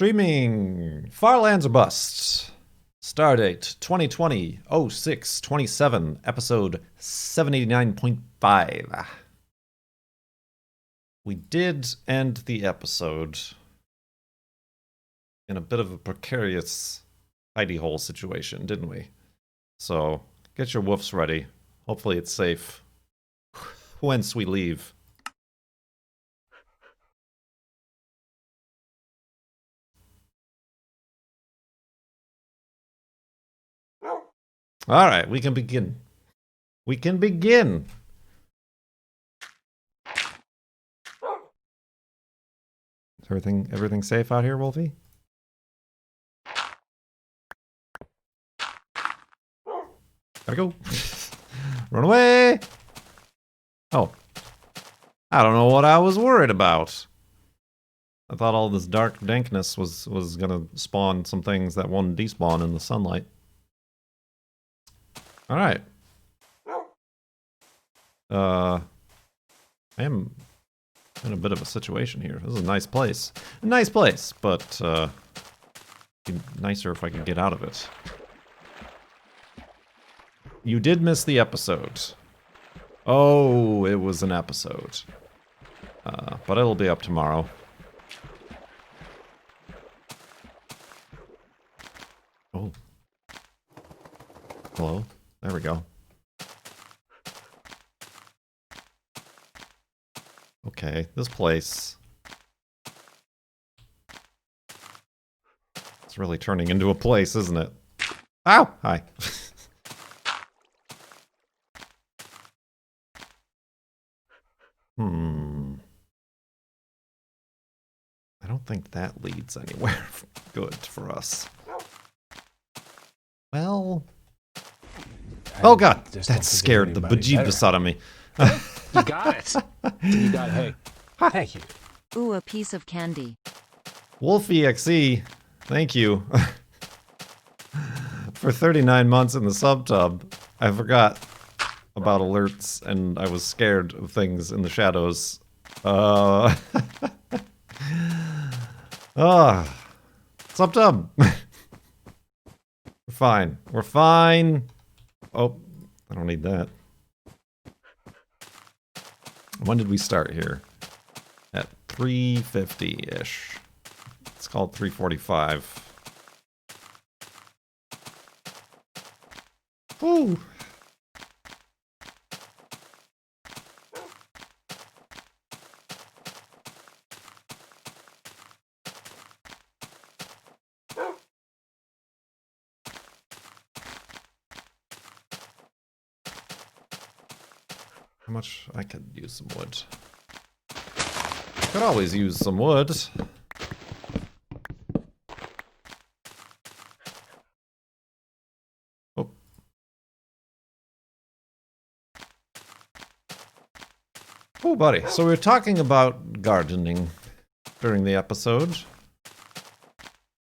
Streaming Farlands or Bust. Stardate 2020 06/27, episode 789.5. We did end the episode in a bit of a precarious hidey hole situation, didn't we? So get your woofs ready. Hopefully it's safe whence we leave. All right, we can begin. We can begin. Everything safe out here, Wolfie? Gotta go. Run away! Oh. I don't know what I was worried about. I thought all this dark dankness was gonna spawn some things that won't despawn in the sunlight. Alright. I am in a bit of a situation here. This is a nice place. A nice place, but it'd be nicer if I could get out of it. You did miss the episode. Oh, it was an episode. But it'll be up tomorrow. Oh. Hello? There we go. Okay, this place. It's really turning into a place, isn't it? Ow! Hi. I don't think that leads anywhere good for us. Well... Oh god! That scared the bejeebus out of me. You got it. You got it. Hey. Thank you. Ooh, a piece of candy. Wolfie XE, thank you. For 39 months in the subtub, I forgot about alerts and I was scared of things in the shadows. Subtub. We're fine. We're fine. Oh, I don't need that. When did we start here? At 350-ish. It's called 345. Woo! How much? I could use some wood. Could always use some wood. Oh. Oh, buddy. So we were talking about gardening during the episode.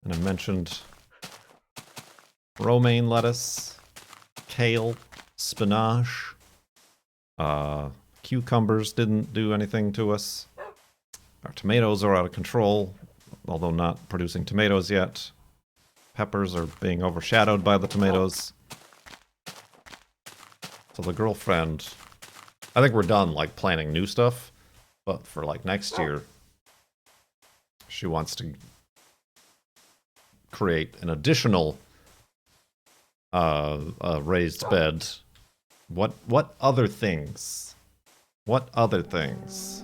And I mentioned romaine lettuce, kale, spinach. Cucumbers didn't do anything to us. Our tomatoes are out of control, although not producing tomatoes yet. Peppers are being overshadowed by the tomatoes. So the girlfriend... I think we're done, like, planning new stuff. But for, like, next year, she wants to create an additional raised bed. What other things? What other things?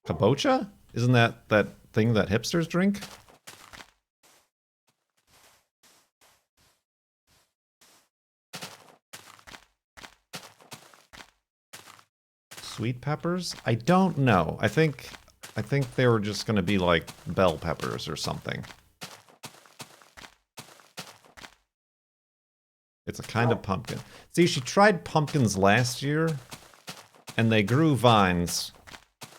Kabocha? Isn't that thing that hipsters drink? Sweet peppers? I don't know. I think they were just gonna be like bell peppers or something. It's a kind of pumpkin. See, she tried pumpkins last year, and they grew vines,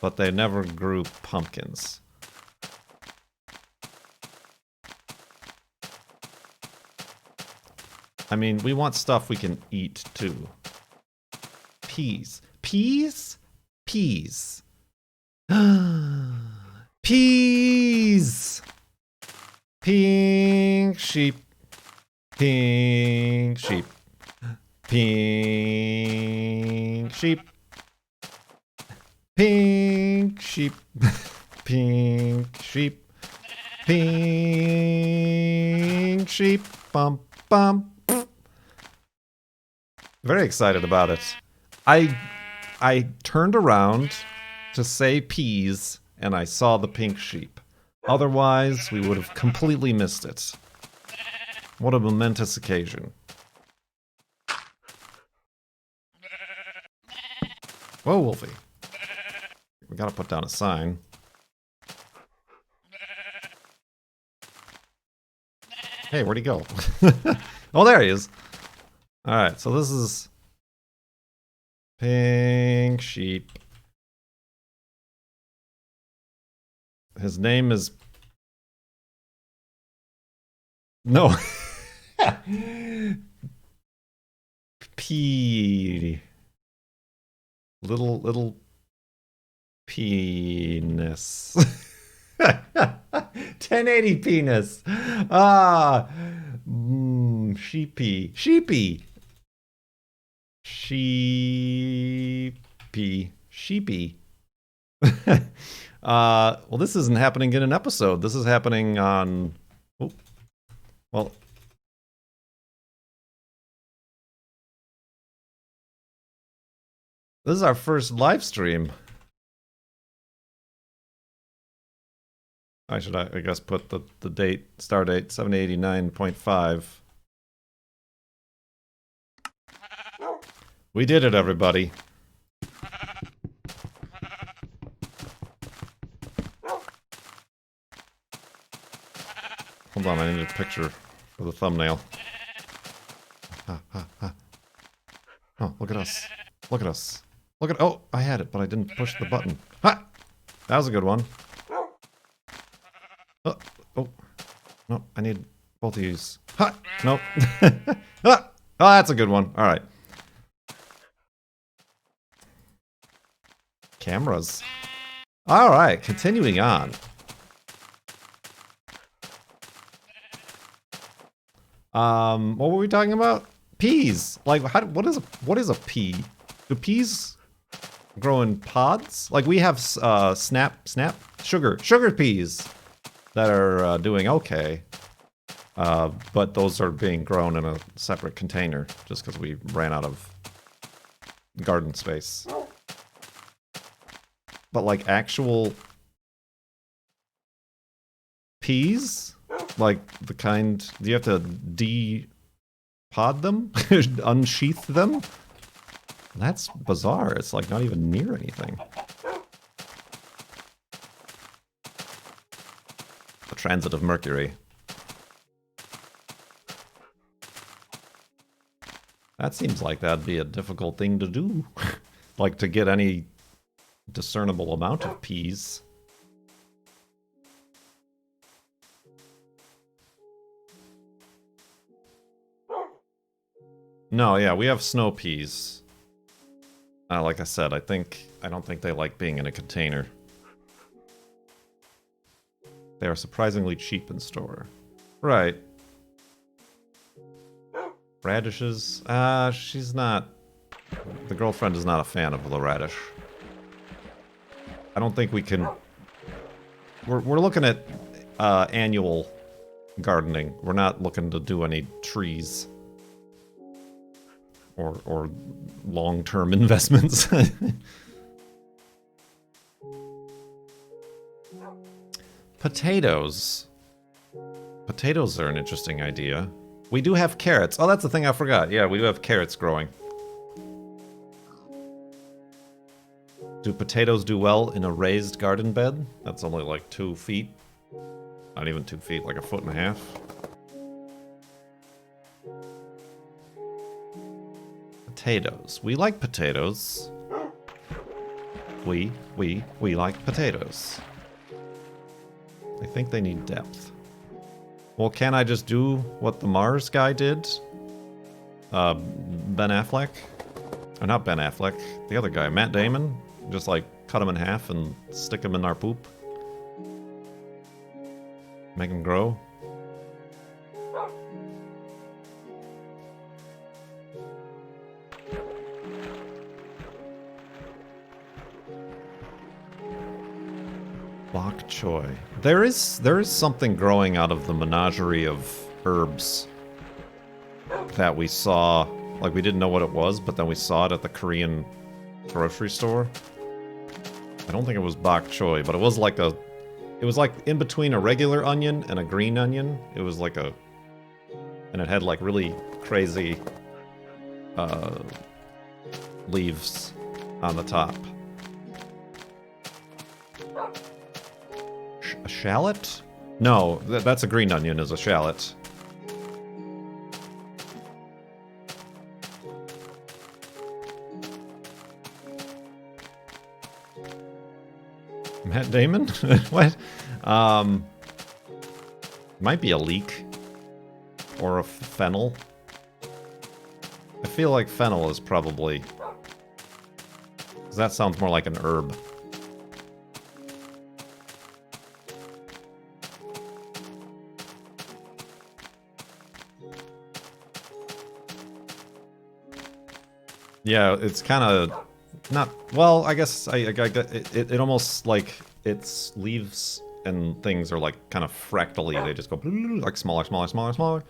but they never grew pumpkins. I mean, we want stuff we can eat, too. Peas. Peas? Peas. Peas! Pink sheep. Pink sheep. Pink sheep. Pink sheep. Pink sheep. Pink sheep. Bum bum. Very excited about it. I turned around to say peas and I saw the pink sheep. Otherwise, we would have completely missed it. What a momentous occasion. Whoa, Wolfie. We gotta put down a sign. Hey, where'd he go? Oh, there he is. Alright, so this is pink sheep. His name is... No. P. Little penis. 1080 penis. Ah. Sheepy. Sheepy. Sheepy. Well, this isn't happening in an episode. This is happening on... Oh. Well... This is our first live stream. I should, I guess, put the date, star date, 789.5. We did it, everybody. Hold on, I need a picture for the thumbnail. Oh, look at us. Look at us. Look at... Oh, I had it, but I didn't push the button. Ha! That was a good one. Oh. No, I need both of these. Ha! Nope. Ah! Oh, that's a good one. Alright. Cameras. Alright, continuing on. What were we talking about? Peas. Like, what is a pea? Do peas grow in pods? Like, we have sugar peas that are doing okay, but those are being grown in a separate container just because we ran out of garden space. But like actual peas, like the kind, do you have to de-pod them, unsheath them? That's bizarre. It's like not even near anything. The transit of Mercury. That seems like that'd be a difficult thing to do. Like to get any discernible amount of peas. No, yeah, we have snow peas. Like I said, I don't think they like being in a container. They are surprisingly cheap in store. Right. Radishes? She's not... The girlfriend is not a fan of the radish. I don't think we can... We're looking at annual gardening. We're not looking to do any trees. Or long-term investments. Potatoes. Potatoes are an interesting idea. We do have carrots. Oh, that's the thing I forgot. Yeah, we do have carrots growing. Do potatoes do well in a raised garden bed? That's only like 2 feet. Not even 2 feet, like 1.5 feet. Potatoes. We like potatoes. We like potatoes. I think they need depth. Well, can I just do what the Mars guy did? Ben Affleck? Or not Ben Affleck, the other guy, Matt Damon? Just like cut him in half and stick him in our poop? Make them grow. Bok choy. There is something growing out of the menagerie of herbs that we saw. Like, we didn't know what it was, but then we saw it at the Korean grocery store. I don't think it was bok choy, but it was like in between a regular onion and a green onion. It was like and it had like really crazy leaves on the top. A shallot? No, that's a green onion is a shallot. Matt Damon? What? Might be a leek. Or a fennel. I feel like fennel is probably... 'cause that sounds more like an herb. Yeah, it's kind of not well. I guess it almost like its leaves and things are like kind of fractally. They just go like smaller, smaller, smaller, smaller.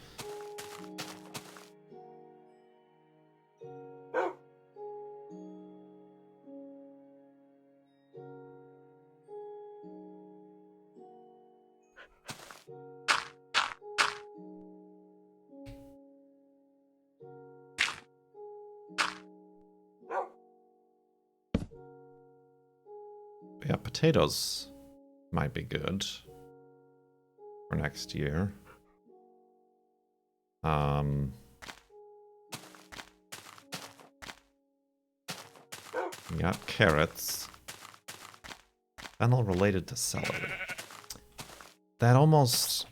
Yeah, potatoes might be good for next year. We got carrots. Fennel related to celery. That almost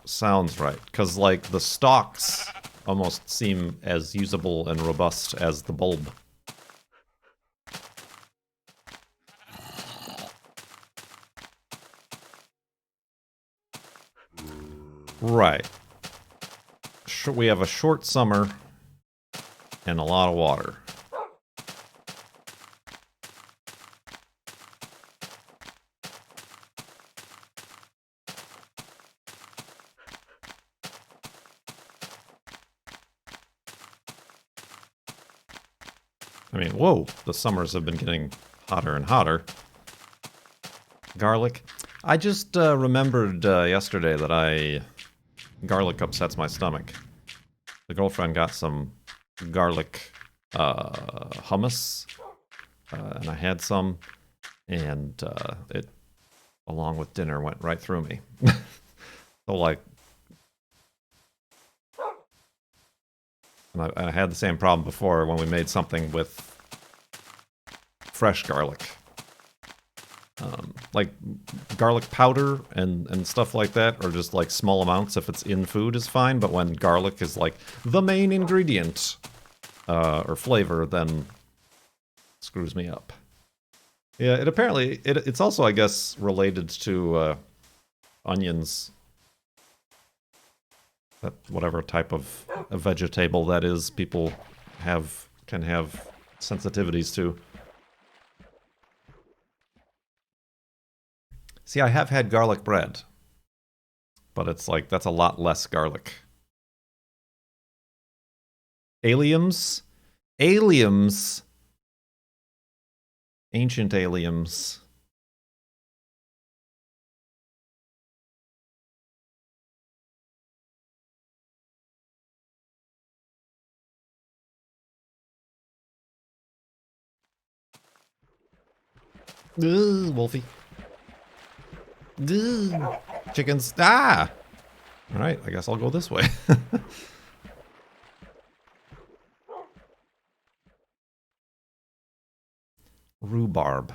sounds right, because like the stalks almost seem as usable and robust as the bulb. Right. We have a short summer and a lot of water. I mean, whoa, the summers have been getting hotter and hotter. Garlic. I just remembered yesterday that garlic upsets my stomach. The girlfriend got some garlic hummus, and I had some, and it, along with dinner, went right through me. So, like, and I had the same problem before when we made something with fresh garlic. Like garlic powder and stuff like that, or just like small amounts if it's in food is fine, but when garlic is like the main ingredient or flavor, then it screws me up. Yeah, it's also, I guess, related to onions. That whatever type of a vegetable that is, people can have sensitivities to. See, I have had garlic bread, but it's like, that's a lot less garlic. Aliums? Aliums? Ancient aliums. Ugh, Wolfie. Ugh. Chickens. Ah! Alright, I guess I'll go this way. Rhubarb.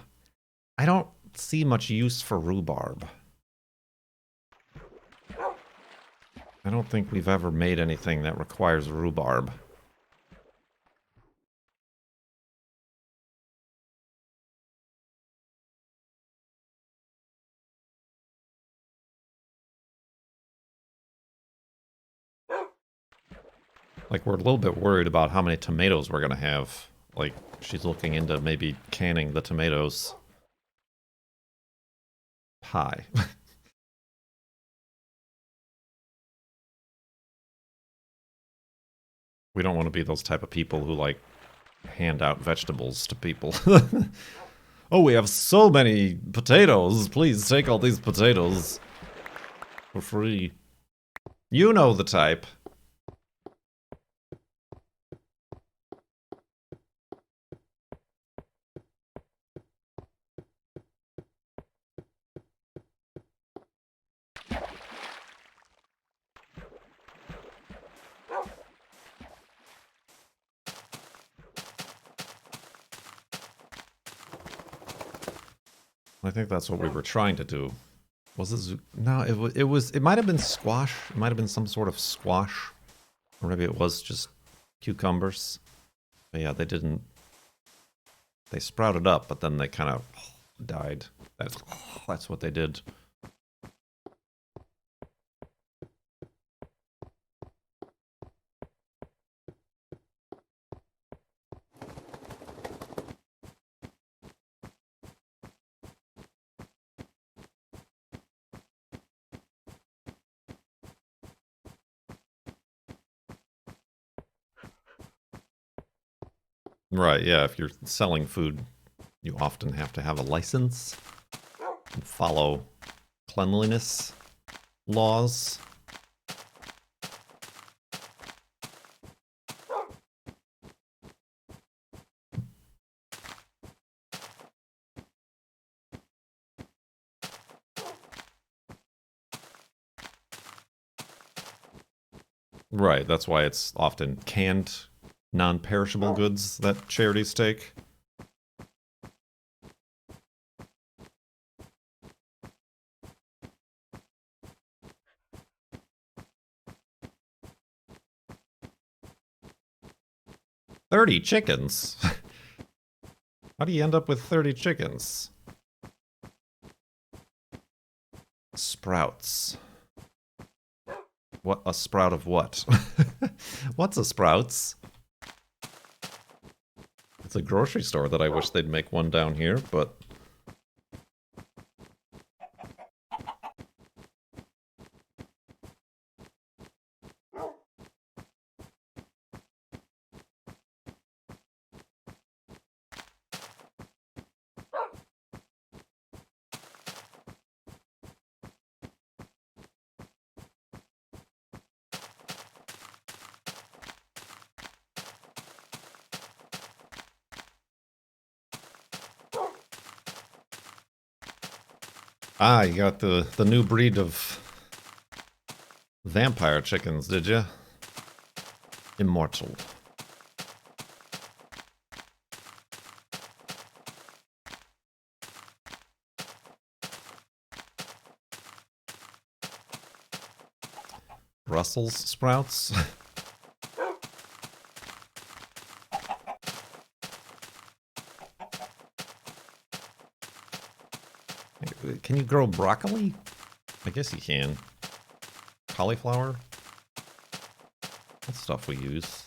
I don't see much use for rhubarb. I don't think we've ever made anything that requires rhubarb. Like, we're a little bit worried about how many tomatoes we're gonna have. Like, she's looking into maybe canning the tomatoes. Pie. We don't want to be those type of people who, like, hand out vegetables to people. Oh, we have so many potatoes. Please take all these potatoes for free. You know the type. I think that's what we were trying to do. Was it? No, it was. It might have been squash. It might have been some sort of squash, or maybe it was just cucumbers. But yeah, they didn't. They sprouted up, but then they kind of died. That's what they did. Right, yeah, if you're selling food, you often have to have a license and follow cleanliness laws. Right, that's why it's often canned, non-perishable goods that charities take. $30 chickens? How do you end up with 30 chickens? Sprouts. What? A sprout of what? What's a sprouts? It's a grocery store that I wish they'd make one down here, but... Ah, you got the new breed of vampire chickens, did you? Immortal. Brussels sprouts? Can you grow broccoli? I guess you can. Cauliflower? That's stuff we use.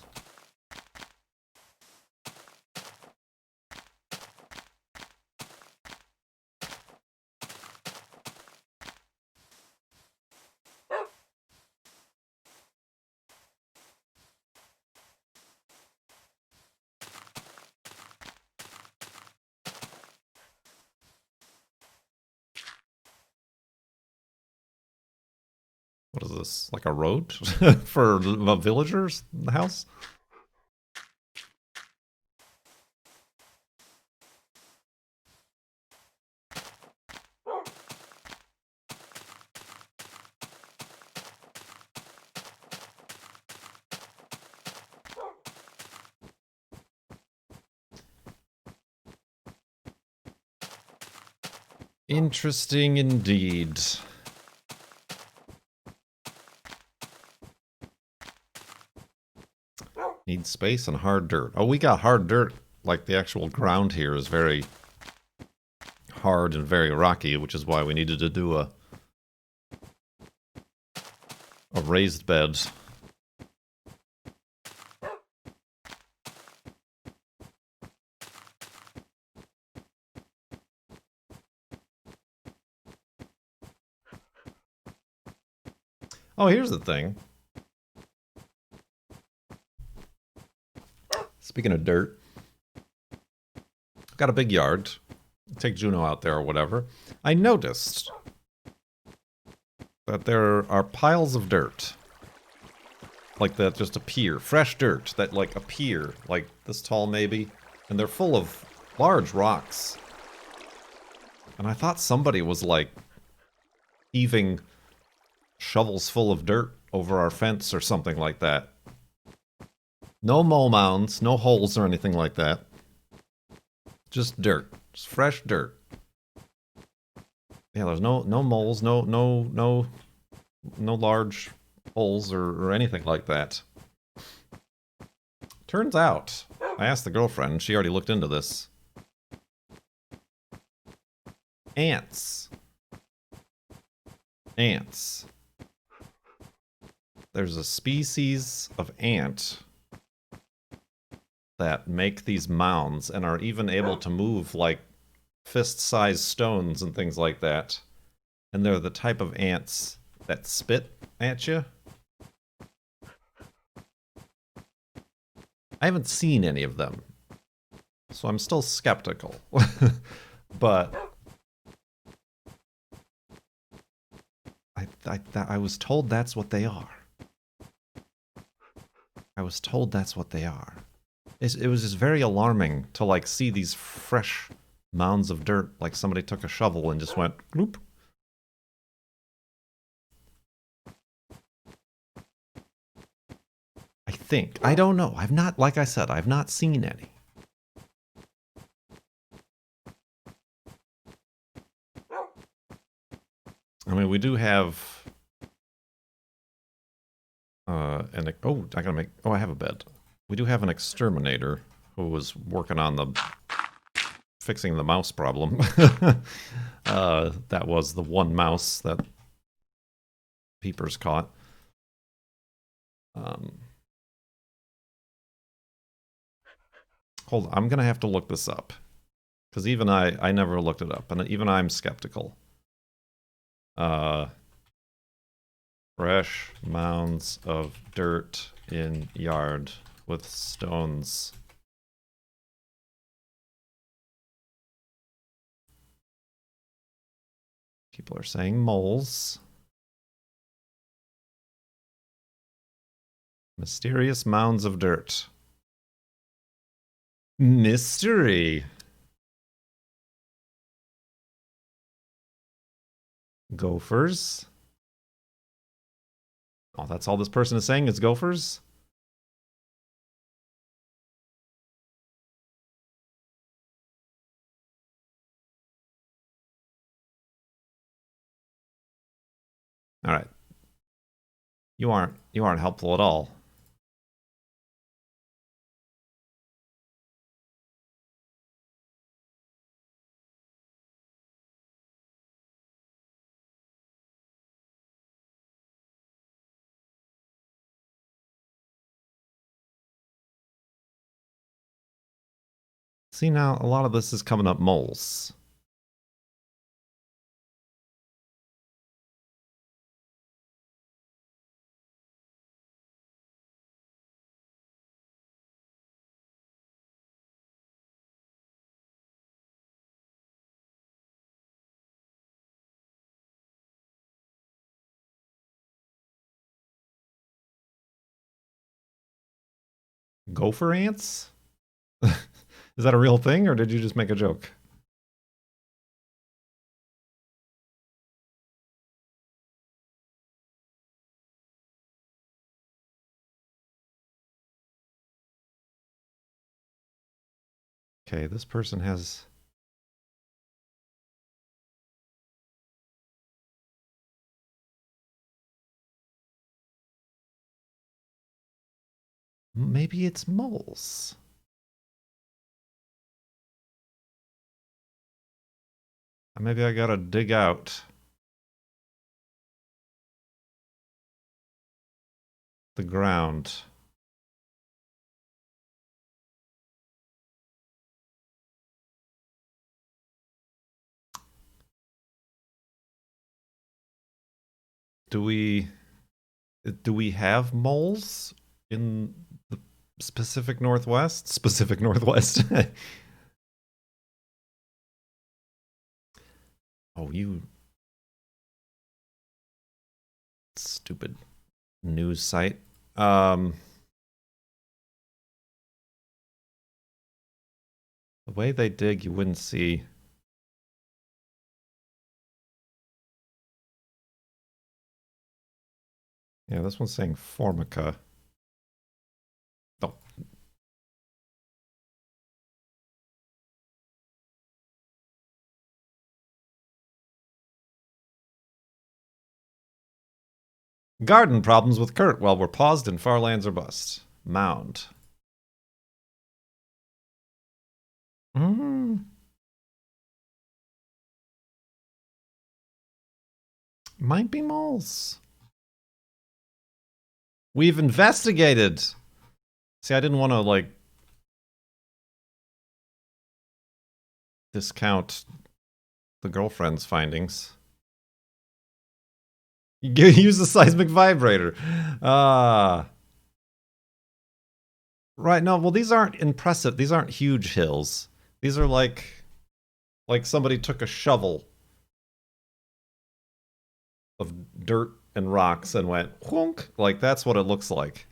What is this? Like a road for villagers? The house? Interesting indeed. Need space and hard dirt. Oh, we got hard dirt. Like the actual ground here is very hard and very rocky, which is why we needed to do a raised bed. Oh, here's the thing. Speaking of dirt, I've got a big yard. Take Juno out there or whatever. I noticed that there are piles of dirt. Like that just appear. Fresh dirt that like appear. Like this tall maybe. And they're full of large rocks. And I thought somebody was like heaving shovels full of dirt over our fence or something like that. No mole mounds, no holes or anything like that. Just dirt. Just fresh dirt. Yeah, there's no moles, no large holes or anything like that. Turns out, I asked the girlfriend, she already looked into this. Ants. Ants. There's a species of ant that make these mounds and are even able to move like fist-sized stones and things like that. And they're the type of ants that spit at you. I haven't seen any of them, so I'm still skeptical. But I was told that's what they are. I was told that's what they are. It was just very alarming to like see these fresh mounds of dirt, like somebody took a shovel and just went gloop. I think. I don't know. I've not, like I said, I've not seen any. I mean, we do have I have a bed. We do have an exterminator who was working on fixing the mouse problem. That was the one mouse that Peepers caught. Hold on, I'm gonna have to look this up. Because even I never looked it up, and even I'm skeptical. Fresh mounds of dirt in yard with stones. People are saying moles. Mysterious mounds of dirt. Mystery. Gophers. Oh, that's all this person is saying is gophers? All right. You aren't helpful at all. See, now a lot of this is coming up moles. Gopher ants? Is that a real thing, or did you just make a joke? Okay, this person has... Maybe it's moles. Maybe I gotta dig out the ground. Do we... Do we have moles in the Pacific Northwest? Pacific Northwest. Oh, you stupid news site. The way they dig, you wouldn't see. Yeah, this one's saying Formica. Oh. Garden problems with Kurt while we're paused in far lands or bust. Mound. Might be moles. We've investigated. See, I didn't want to, like, discount the girlfriend's findings. Use a seismic vibrator. Right, no, well, these aren't impressive. These aren't huge hills. These are like somebody took a shovel of dirt and rocks and went whonk. Like, that's what it looks like.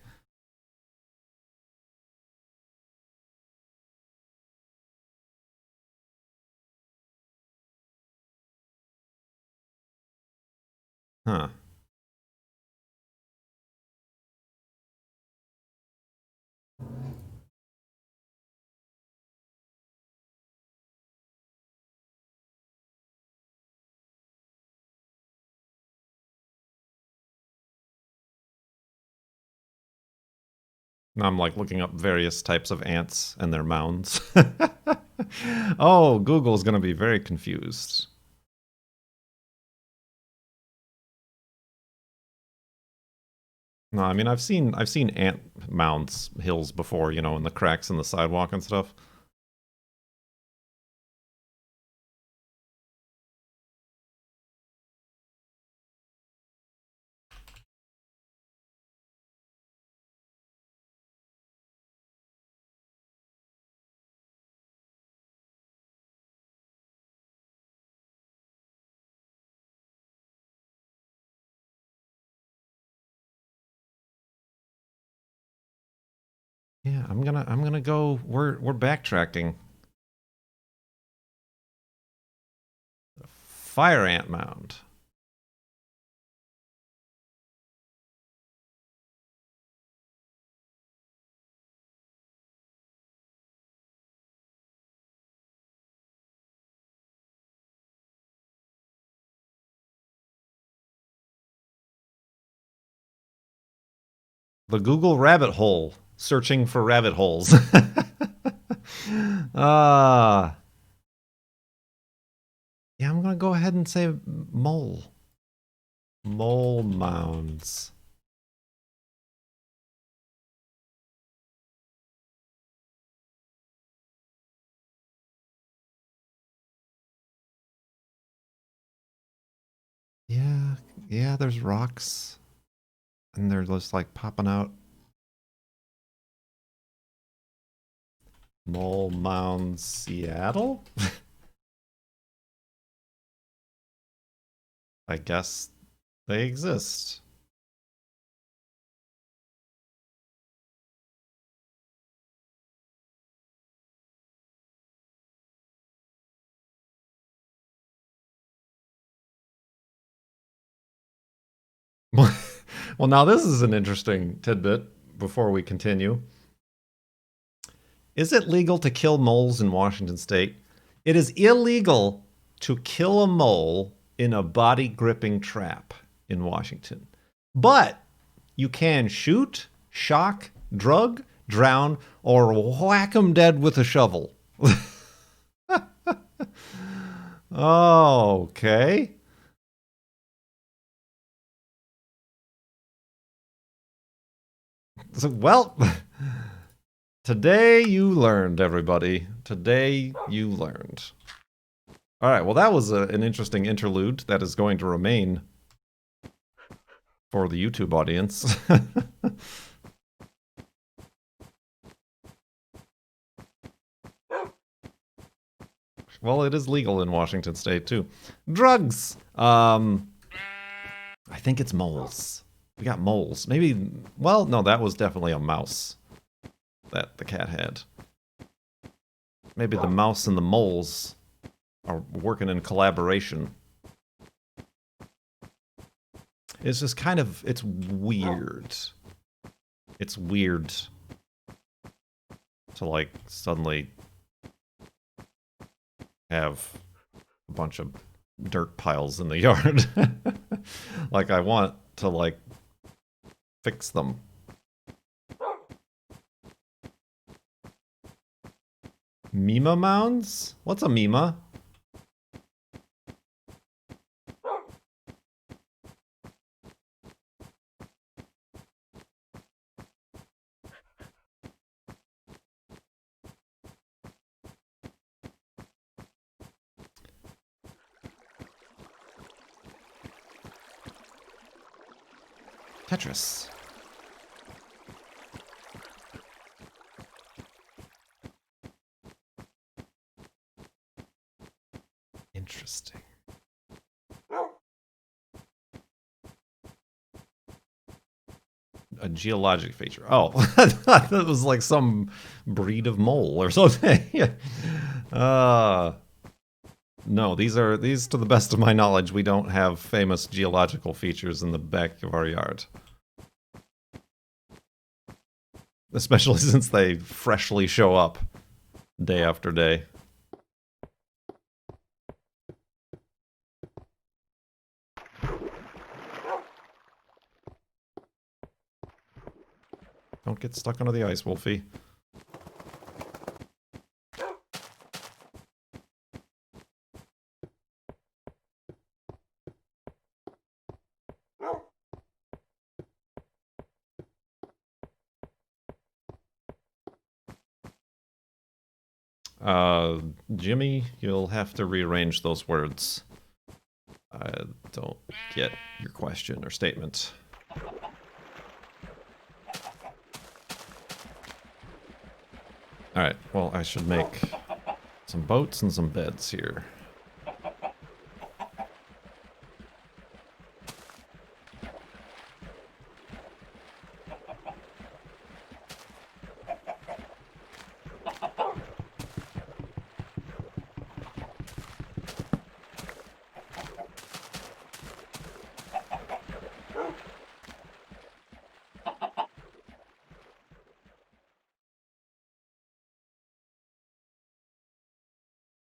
Huh. Now I'm like looking up various types of ants and their mounds. Oh, Google's gonna be very confused. No, I mean I've seen ant mounds hills before, you know, in the cracks in the sidewalk and stuff. Yeah, I'm gonna go. We're backtracking. Fire ant mound. The Google rabbit hole. Searching for rabbit holes. Ah. Yeah, I'm gonna go ahead and say mole. Mole mounds. Yeah, there's rocks. And they're just like popping out. Mole Mound, Seattle? I guess they exist. Well, now this is an interesting tidbit before we continue. Is it legal to kill moles in Washington state? It is illegal to kill a mole in a body gripping trap in Washington. But you can shoot, shock, drug, drown, or whack 'em dead with a shovel. Oh, okay. So, well, today you learned, everybody. Today you learned. All right, well, that was an interesting interlude that is going to remain for the YouTube audience. Well, it is legal in Washington State, too. Drugs! I think it's moles. We got moles. Maybe... Well, no, that was definitely a mouse that the cat had. Maybe the mouse and the moles are working in collaboration. It's just kind of... It's weird. It's weird to, like, suddenly have a bunch of dirt piles in the yard. Like, I want to, like, fix them. Mima mounds? What's a Mima? Tetris. Interesting. A geologic feature. Oh, I thought that was like some breed of mole or something. No, these to the best of my knowledge, we don't have famous geological features in the back of our yard. Especially since they freshly show up day after day. Don't get stuck under the ice, Wolfie. Jimmy, you'll have to rearrange those words. I don't get your question or statement. Alright, well, I should make some boats and some beds here.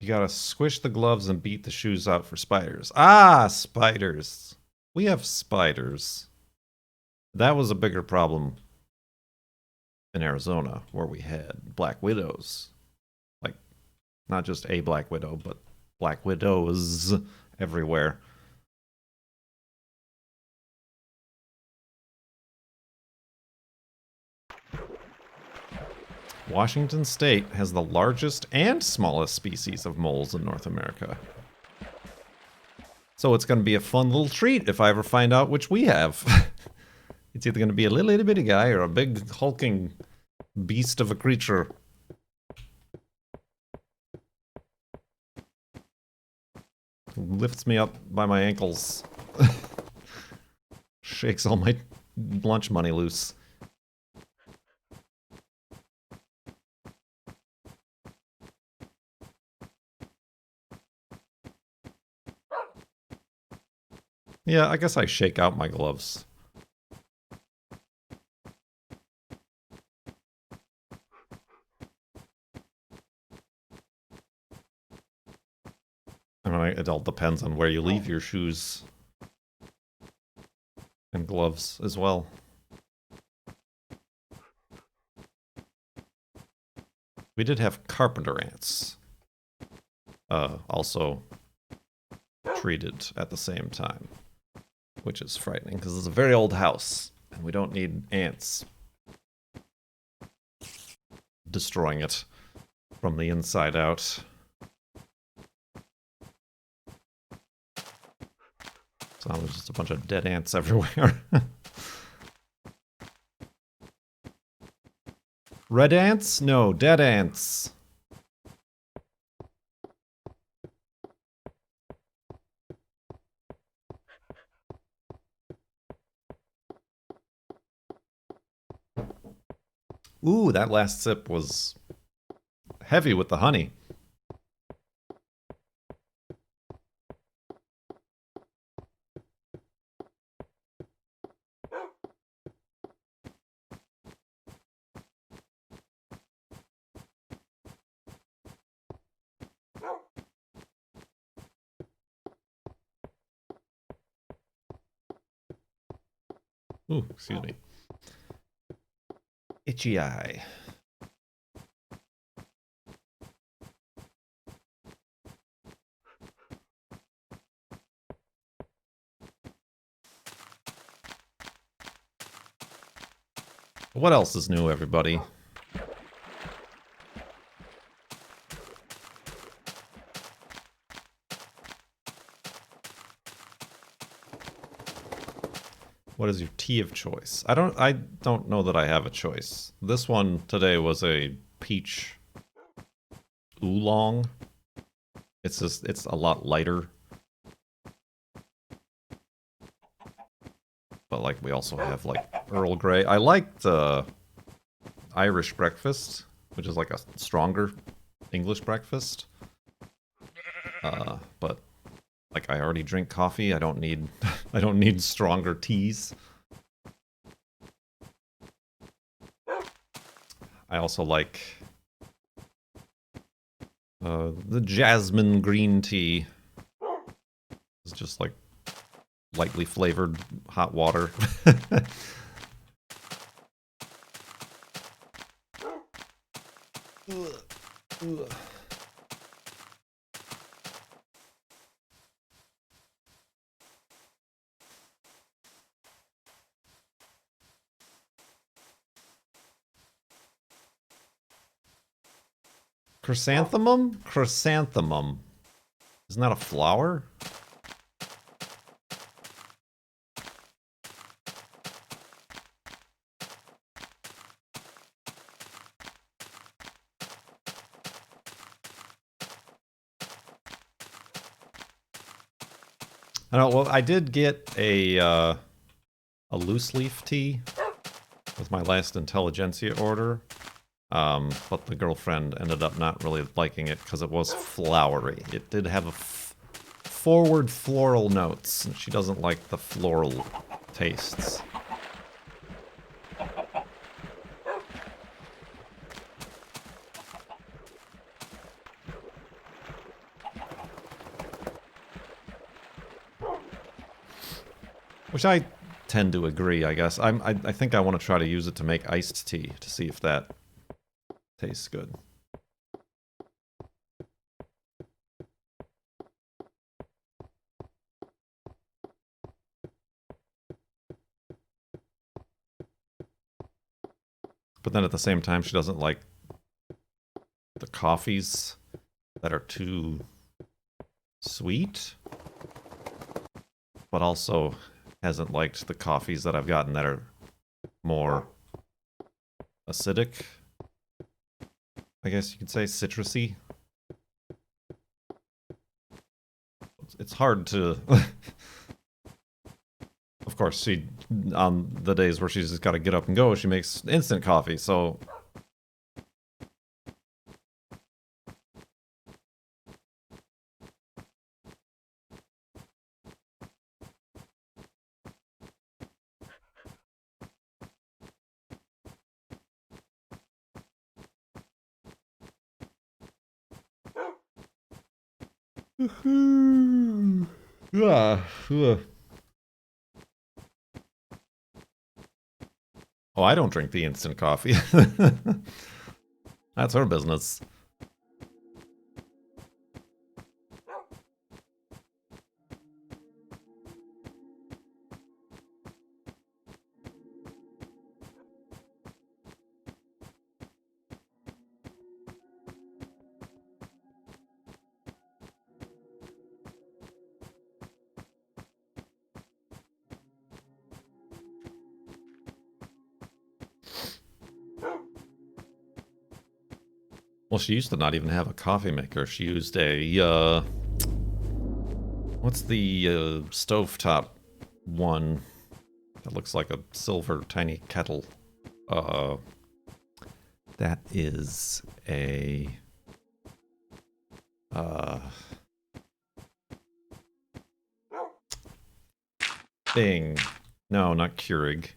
You gotta squish the gloves and beat the shoes out for spiders. Ah, spiders. We have spiders. That was a bigger problem in Arizona, where we had black widows. Like, not just a black widow, but black widows everywhere. Washington State has the largest and smallest species of moles in North America. So it's going to be a fun little treat if I ever find out which we have. It's either going to be a little itty bitty guy or a big hulking beast of a creature. Lifts me up by my ankles. Shakes all my lunch money loose. Yeah, I guess I shake out my gloves. I mean, it all depends on where you leave your shoes. And gloves as well. We did have carpenter ants. Also treated at the same time. Which is frightening, because it's a very old house, and we don't need ants destroying it from the inside out. So there's just a bunch of dead ants everywhere. Red ants? No, dead ants. Ooh, that last sip was heavy with the honey. Ooh, excuse me. Itchy eye. What else is new, everybody? What is your tea of choice? I don't know that I have a choice. This one today was a peach oolong. It's a lot lighter. But like we also have like Earl Grey. I like the Irish breakfast, which is like a stronger English breakfast. But like I already drink coffee. I don't need I don't need stronger teas. I also like the jasmine green tea. It's just like lightly flavored hot water. Chrysanthemum? Chrysanthemum. Isn't that a flower? I don't know, well, I did get a loose leaf tea with my last Intelligentsia order. But the girlfriend ended up not really liking it because it was flowery. It did have a forward floral notes, and she doesn't like the floral tastes. Which I tend to agree, I guess. I think I want to try to use it to make iced tea to see if that tastes good. But then at the same time, she doesn't like the coffees that are too sweet, but also hasn't liked the coffees that I've gotten that are more acidic. I guess you could say citrusy. It's hard to... Of course, she, on the days where she's just got to get up and go, she makes instant coffee, so... Oh, I don't drink the instant coffee. That's her business. Well, she used to not even have a coffee maker. She used a, what's the stovetop one that looks like a silver tiny kettle? That is a, thing. No, not Keurig.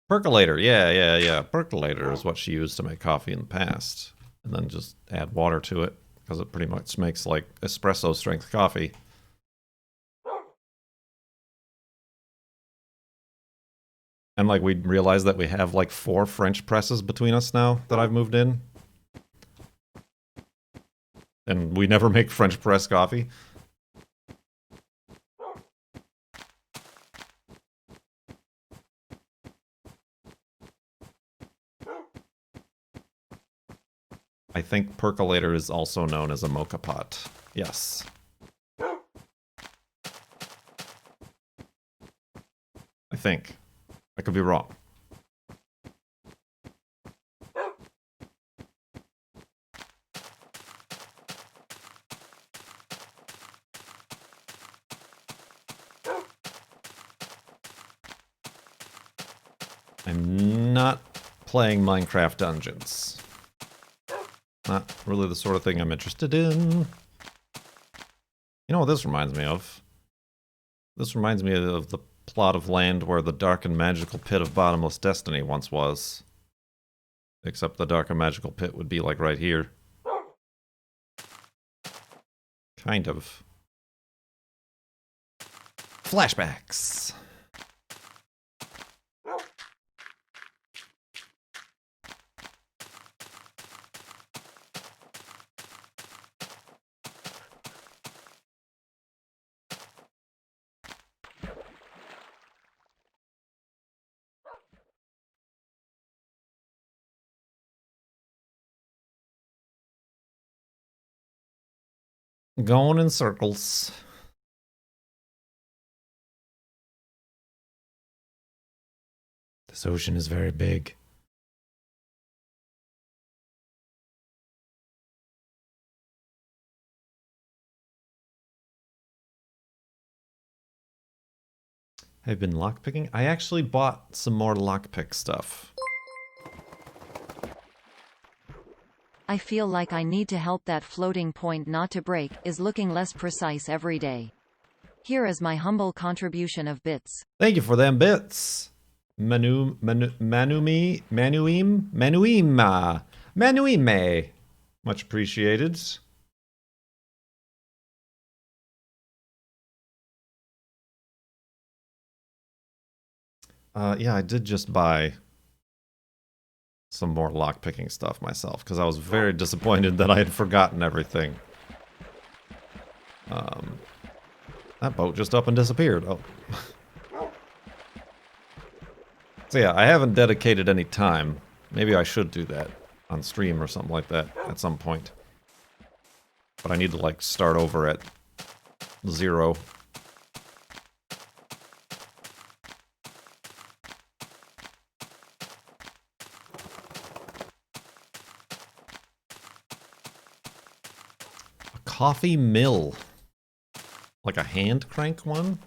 Percolator, yeah. Percolator is what she used to make coffee in the past. And then just add water to it, because it pretty much makes like espresso strength coffee. And like we realized that we have like 4 French presses between us now that I've moved in. And we never make French press coffee. I think percolator is also known as a mocha pot. Yes. I think. I could be wrong. I'm not playing Minecraft Dungeons. Not really the sort of thing I'm interested in. You know what this reminds me of? This reminds me of the plot of land where the dark and magical pit of bottomless destiny once was. Except the dark and magical pit would be like right here. Kind of. Flashbacks. Going in circles. This ocean is very big. I've been lockpicking. I actually bought some more lockpick stuff. I feel like I need to help that floating point not to break, is looking less precise every day. Here is my humble contribution of bits. Thank you for them bits. Manuime. Much appreciated. Yeah, I did just buy some more lockpicking stuff myself, because I was very disappointed that I had forgotten everything. That boat just up and disappeared. Oh. So yeah, I haven't dedicated any time. Maybe I should do that on stream or something like that at some point. But I need to like start over at 0. A coffee mill. Like a hand crank one?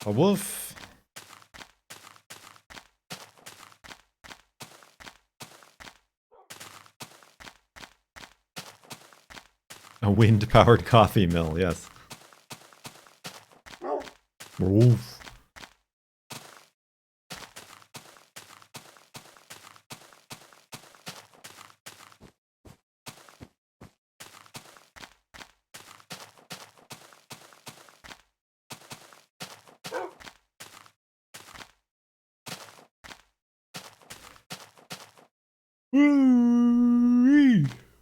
A wolf. A wind-powered coffee mill, yes. Wolf.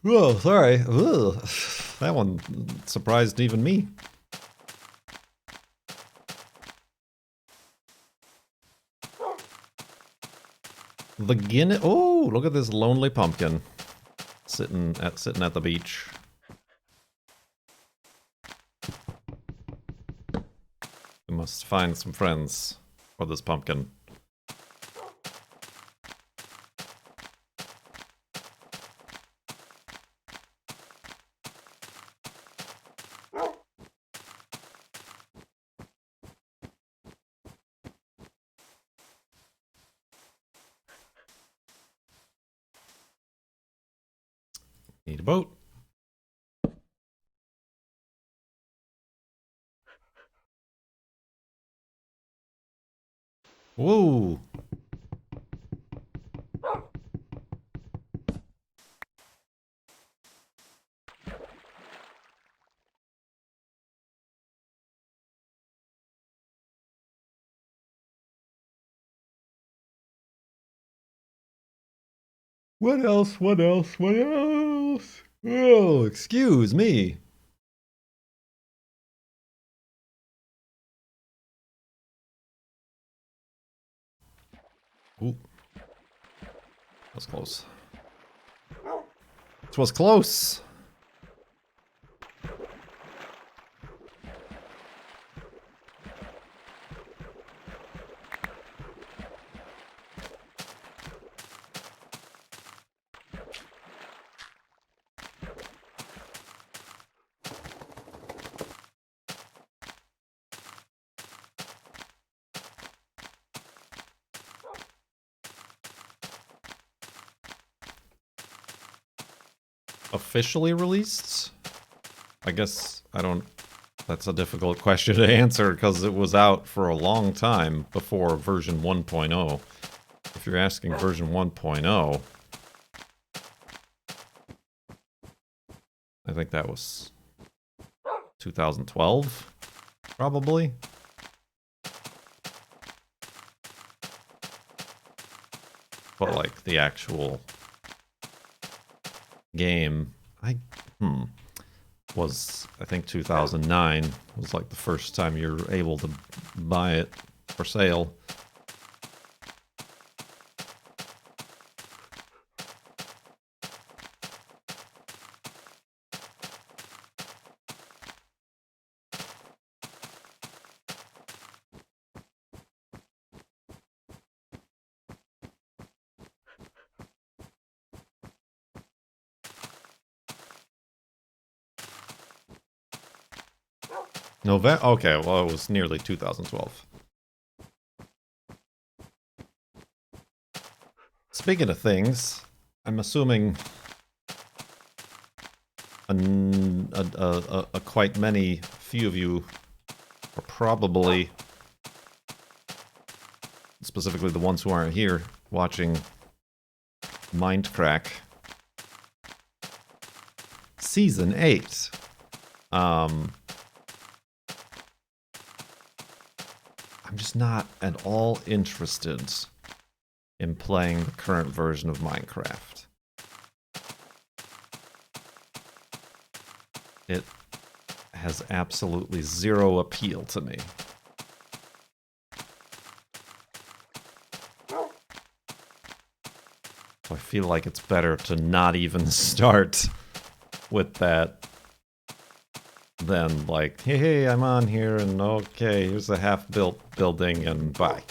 Oh, sorry. Ugh. That one surprised even me. The Guinness. Oh, look at this lonely pumpkin sitting at the beach. We must find some friends for this pumpkin. Need a boat. Whoa. What else? What else? What else? Oh, excuse me. Ooh. That was close. It was close. Officially released? I guess I don't... That's a difficult question to answer because it was out for a long time before version 1.0. If you're asking version 1.0, I think that was 2012, probably. But like the actual game, was, I think 2009 was like the first time you're able to buy it for sale. November? Okay, well, it was nearly 2012. Speaking of things, I'm assuming a quite few of you are probably, specifically the ones who aren't here, watching Mindcrack Season 8. I'm just not at all interested in playing the current version of Minecraft. It has absolutely zero appeal to me. So I feel like it's better to not even start with that than like, hey, I'm on here and okay, here's a half-built building and bye.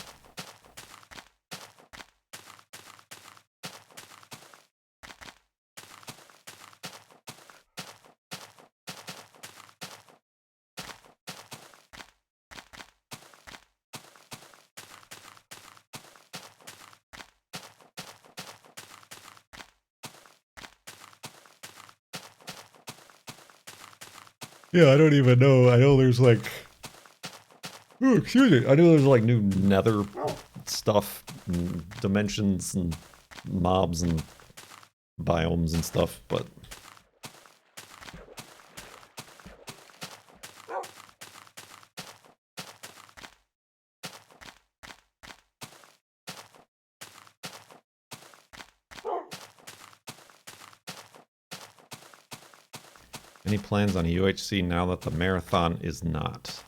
Yeah, I don't even know. I know there's like... Oh, excuse me. I know there's like new nether stuff, and dimensions and mobs and biomes and stuff, but... Any plans on UHC now that the marathon is not?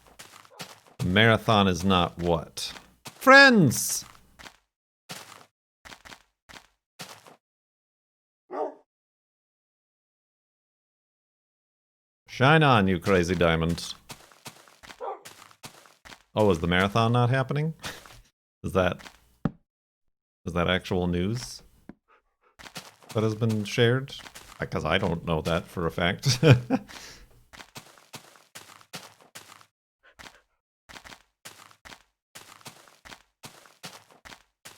The marathon is not what? Friends! Shine on, you crazy diamond. Oh, is the marathon not happening? Is that actual news that has been shared? Because I don't know that for a fact.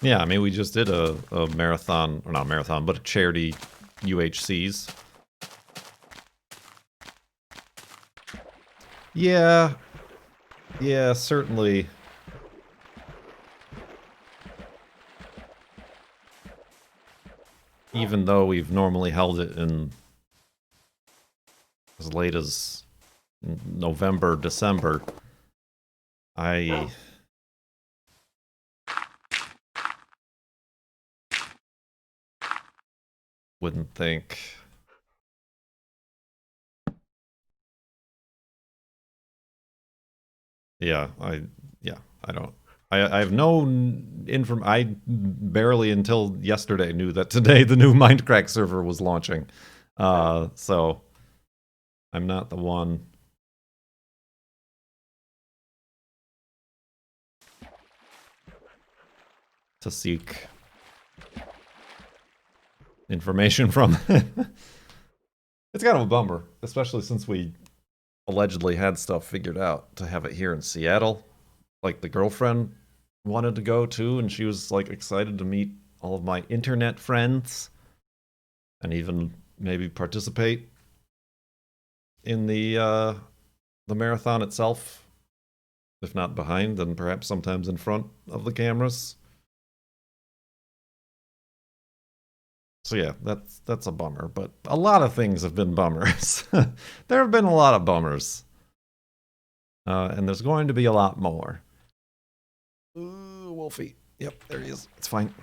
Yeah, I mean, we just did a marathon, or not a marathon, but a charity UHCs. Yeah, certainly. Even though we've normally held it in as late as November, December, I wouldn't think. Yeah, I don't. I have no I barely until yesterday knew that today the new Mindcrack server was launching. So I'm not the one. To seek information from. It's kind of a bummer, especially since we allegedly had stuff figured out to have it here in Seattle. Like, the girlfriend wanted to go too, and she was like excited to meet all of my internet friends and even maybe participate in the marathon itself. If not behind, then perhaps sometimes in front of the cameras. So yeah, that's a bummer, but a lot of things have been bummers. There have been a lot of bummers. And there's going to be a lot more. Ooh, Wolfie. Yep, there he is. It's fine.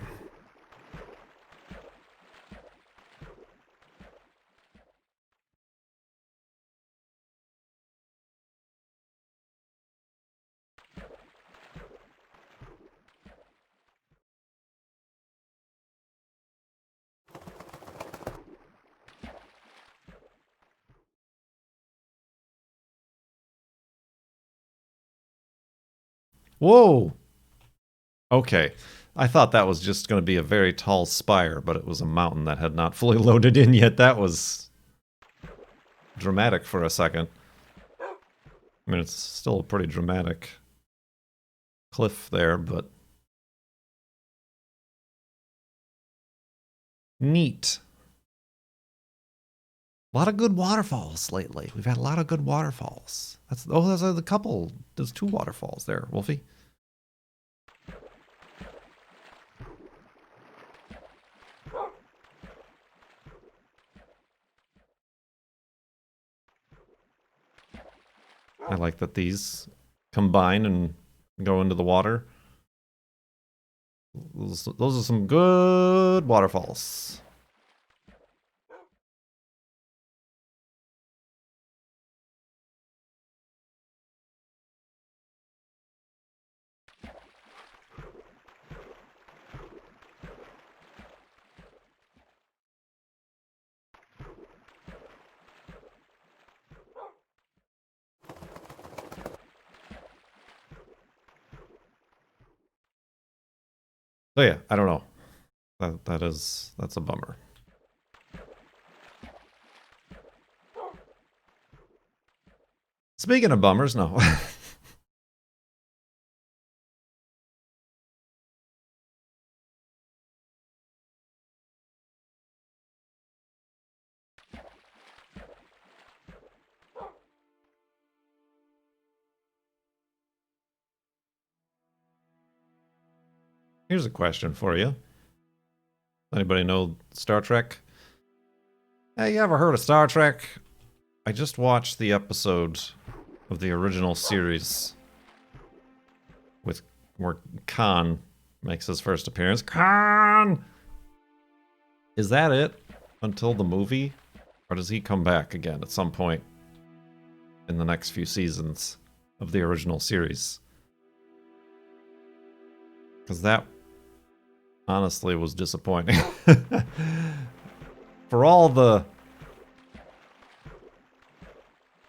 Whoa! Okay. I thought that was just going to be a very tall spire, but it was a mountain that had not fully loaded in yet. That was dramatic for a second. I mean, it's still a pretty dramatic cliff there, but neat. A lot of good waterfalls lately. We've had a lot of good waterfalls. There's a couple. There's 2 waterfalls there, Wolfie. I like that these combine and go into the water. Those are some good waterfalls. So yeah, I don't know. That's a bummer. Speaking of bummers, no. Here's a question for you. Anybody know Star Trek? Hey, you ever heard of Star Trek? I just watched the episode of the original series where Khan makes his first appearance. Khan! Is that it until the movie? Or does he come back again at some point in the next few seasons of the original series. Because that honestly was disappointing. For all the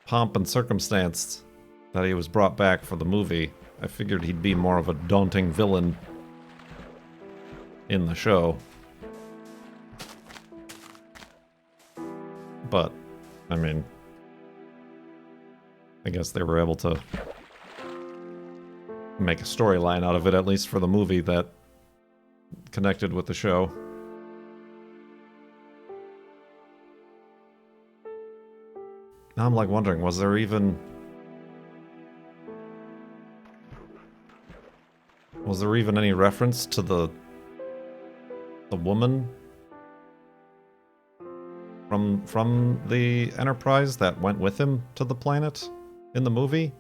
pomp and circumstance that he was brought back for the movie, I figured he'd be more of a daunting villain in the show. But, I mean, I guess they were able to make a storyline out of it, at least for the movie, that connected with the show. Now I'm like wondering, was there even any reference to the woman from the Enterprise that went with him to the planet in the movie?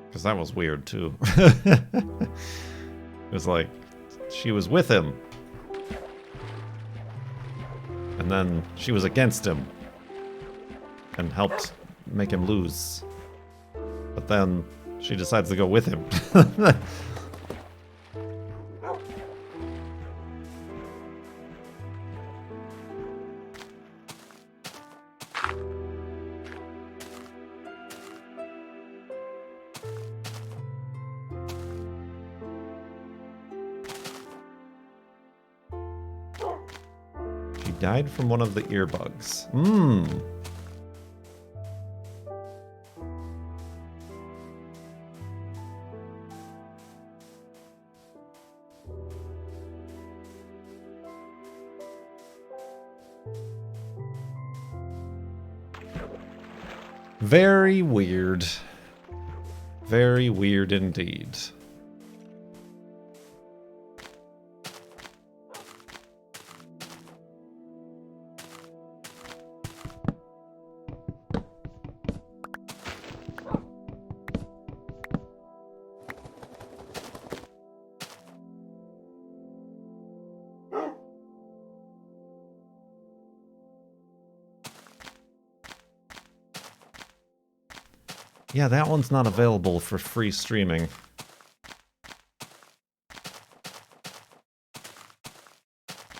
Because that was weird too. It was like she was with him, and then she was against him and helped make him lose. But then she decides to go with him. She died from one of the earbugs. Very weird. Very weird indeed. Yeah, that one's not available for free streaming.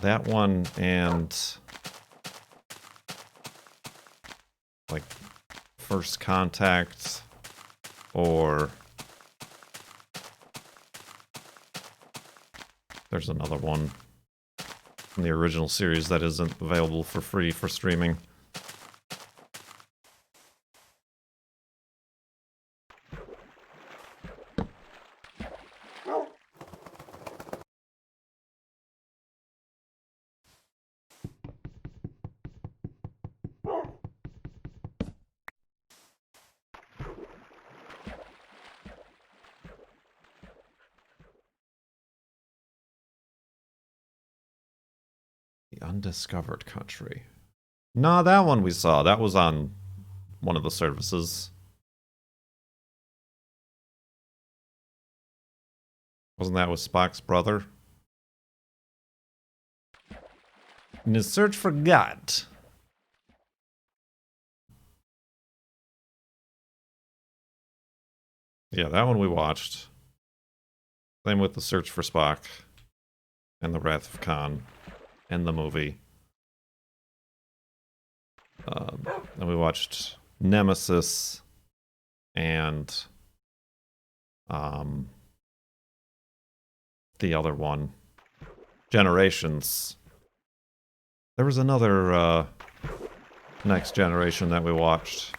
That one and like First Contact or there's another one from the original series that isn't available for free for streaming. The Undiscovered Country. Nah, that one we saw. That was on one of the services. Wasn't that with Spock's brother? In his search for God. Yeah, that one we watched. Same with the Search for Spock and the Wrath of Khan and the movie. Then we watched Nemesis and the other one, Generations. There was another Next Generation that we watched.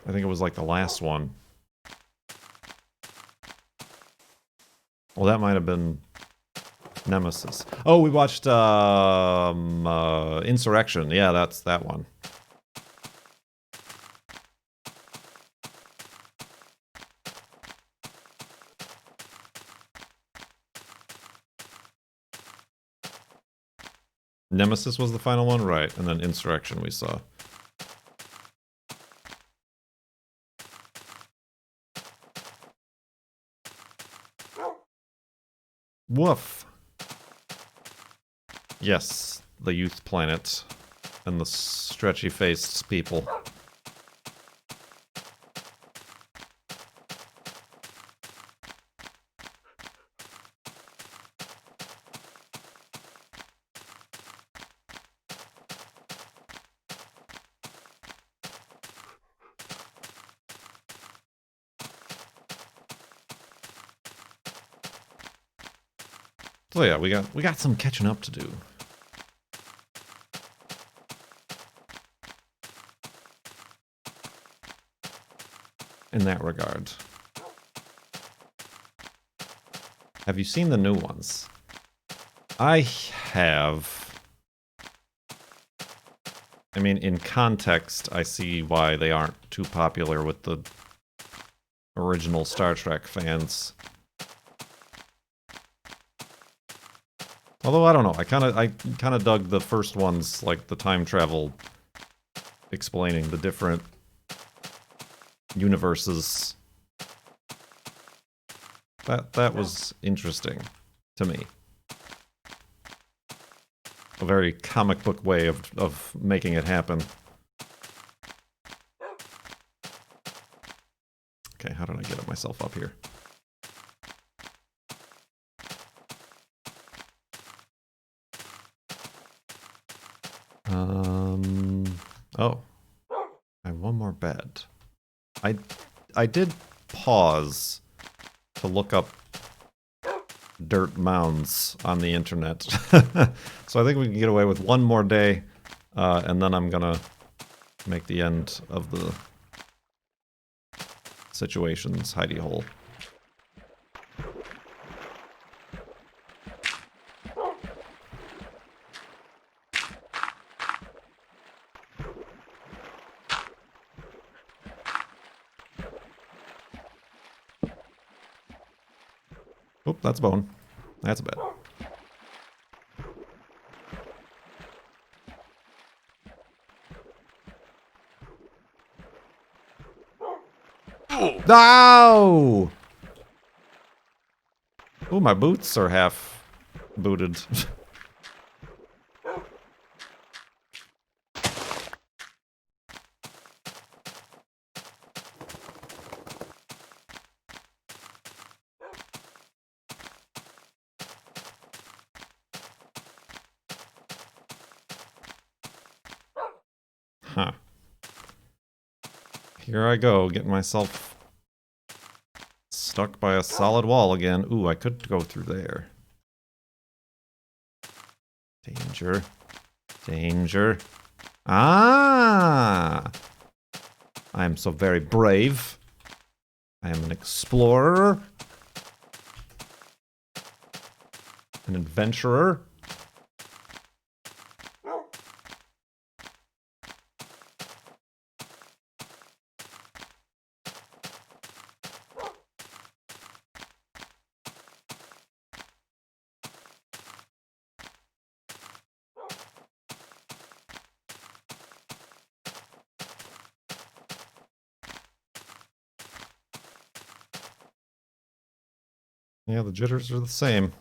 I think it was like the last one. Well, that might have been Nemesis. Oh, we watched Insurrection. Yeah, that's that one. Nemesis was the final one? Right, and then Insurrection we saw. Woof. Yes, the youth planet and the stretchy-faced people. So yeah, we got some catching up to do. In that regard. Have you seen the new ones? I have. I mean, in context, I see why they aren't too popular with the original Star Trek fans. Although I don't know, I kind of dug the first ones, like the time travel, explaining the different universes. That was interesting to me. A very comic book way of making it happen. Okay, how did I get myself up here? Oh. I have one more bed. I did pause to look up dirt mounds on the internet. So I think we can get away with one more day, and then I'm gonna make the end of the situation's hidey hole. Oop, that's a bone. That's a bed. No! Ooh, my boots are half booted. Huh. Here I go, getting myself stuck by a solid wall again. Ooh, I could go through there. Danger. Danger. Ah! I am so very brave. I am an explorer. An adventurer. Yeah, the jitters are the same.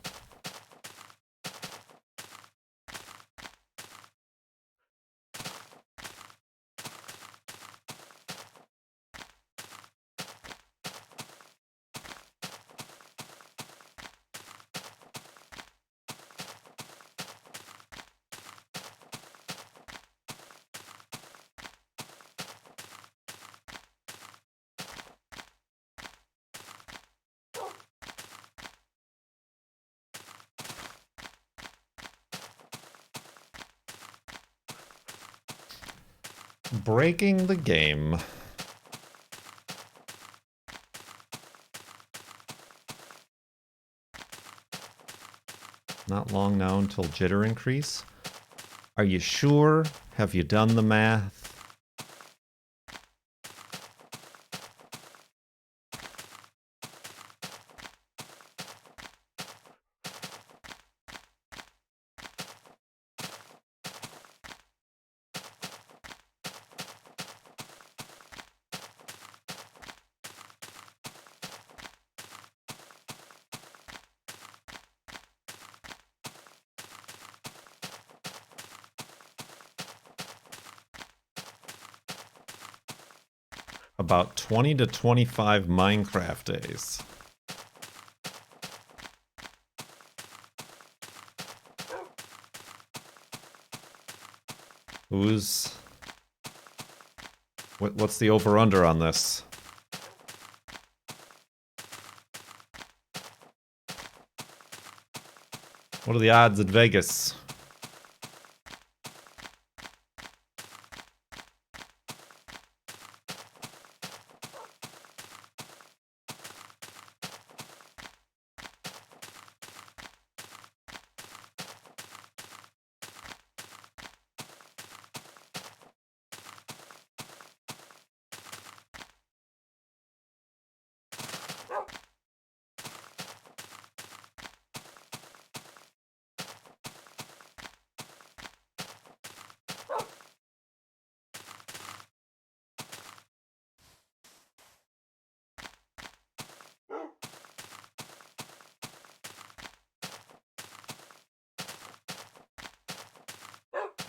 Breaking the game. Not long now until jitter increase. Are you sure? Have you done the math? about 20 to 25 Minecraft days. What's the over-under on this? What are the odds at Vegas?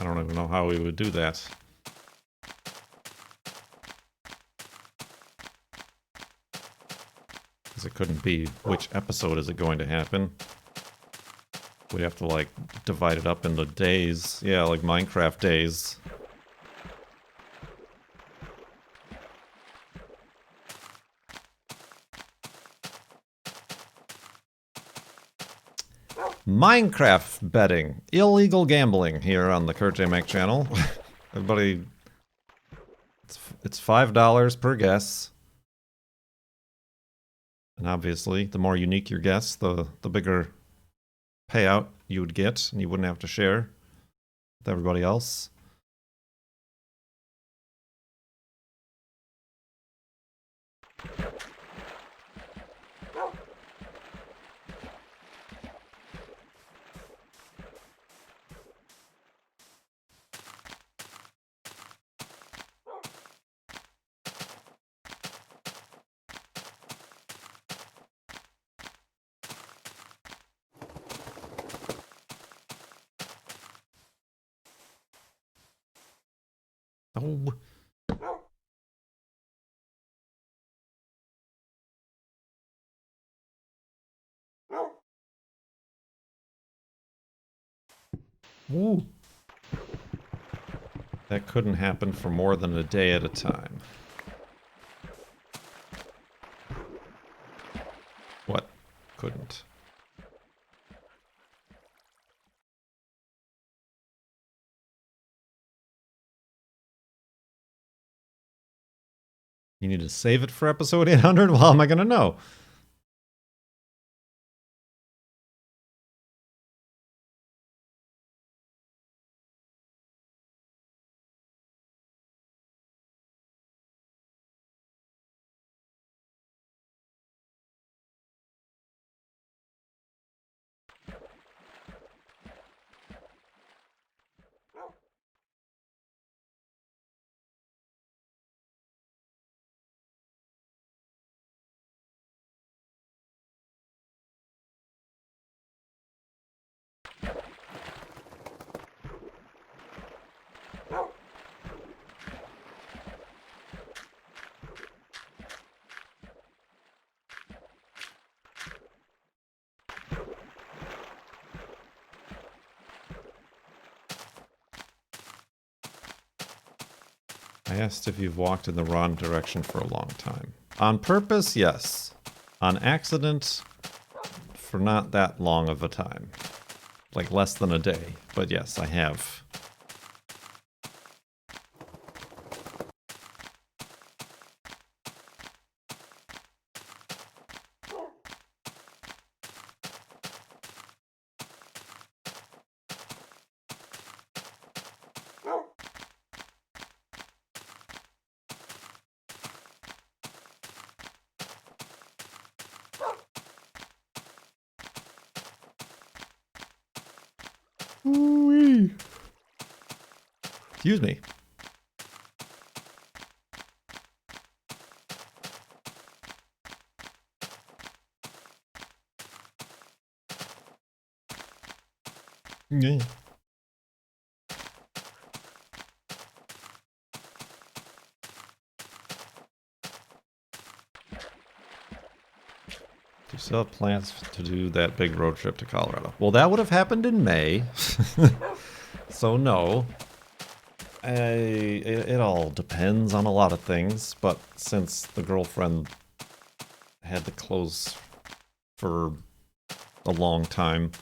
I don't even know how we would do that. Because it couldn't be which episode is it going to happen. We'd have to, like, divide it up into days. Yeah, like Minecraft days. Minecraft betting. Illegal gambling here on the Kurt J. Mac channel. Everybody, it's $5 per guess. And obviously, the more unique your guess, the bigger payout you would get, and you wouldn't have to share with everybody else. Oh. Ooh. That couldn't happen for more than a day at a time. What couldn't? You need to save it for episode 800? Well, how am I going to know? I asked if you've walked in the wrong direction for a long time. On purpose, yes. On accident, for not that long of a time. Like less than a day. But yes, I have. Ooh-wee. Excuse me. Yeah. You still have plans to do that big road trip to Colorado? Well, that would have happened in May. So no. It all depends on a lot of things, but since the girlfriend had to close for a long time,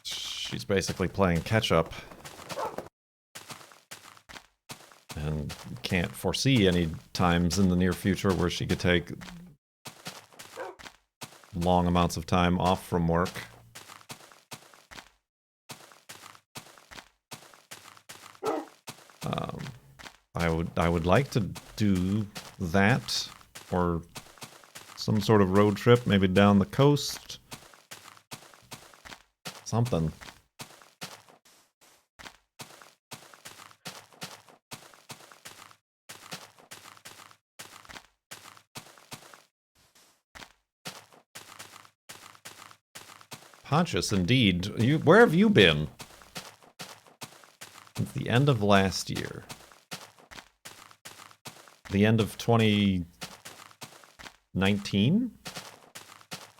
she's basically playing catch up and can't foresee any times in the near future where she could take long amounts of time off from work. I would like to do that, or some sort of road trip, maybe down the coast. Something. Pontius, indeed. Where have you been? Since the end of last year. The end of 2019?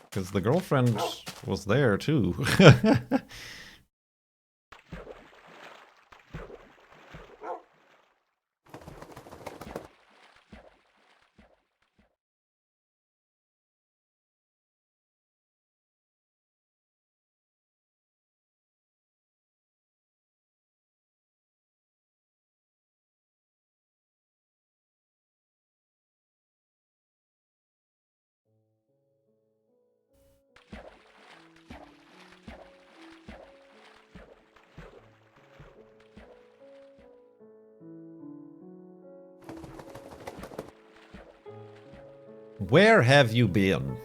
Because the girlfriend was there too. Where have you been?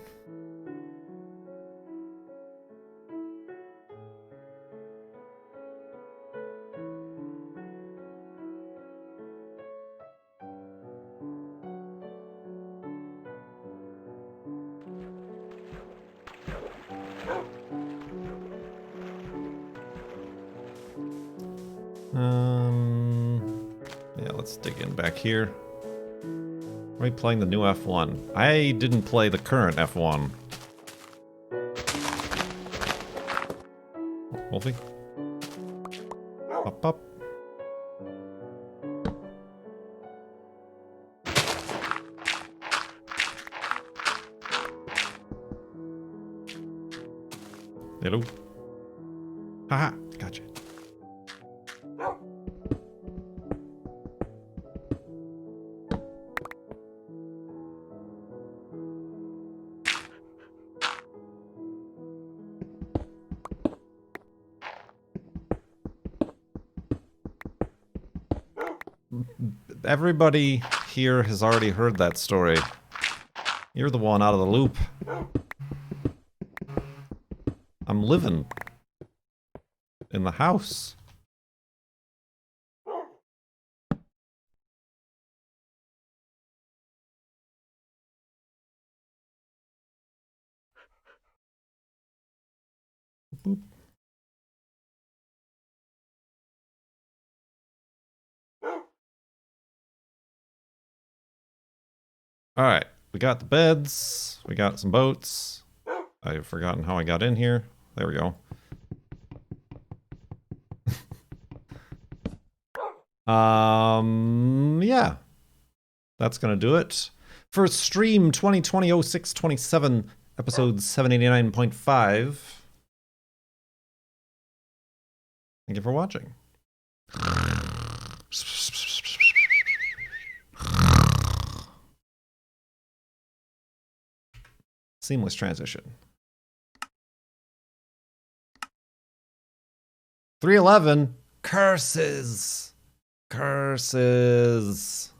Yeah, let's dig in back here. Are we playing the new F1? I didn't play the current F1. Oh, Wolfie? Up, up. Hello? Haha, gotcha. Everybody here has already heard that story. You're the one out of the loop. I'm living in the house. Boop. Alright, we got the beds, we got some boats. I've forgotten how I got in here. There we go. Yeah. That's gonna do it. For stream 2020-06-27, episode 789.5. Thank you for watching. Seamless transition. 311. Curses. Curses.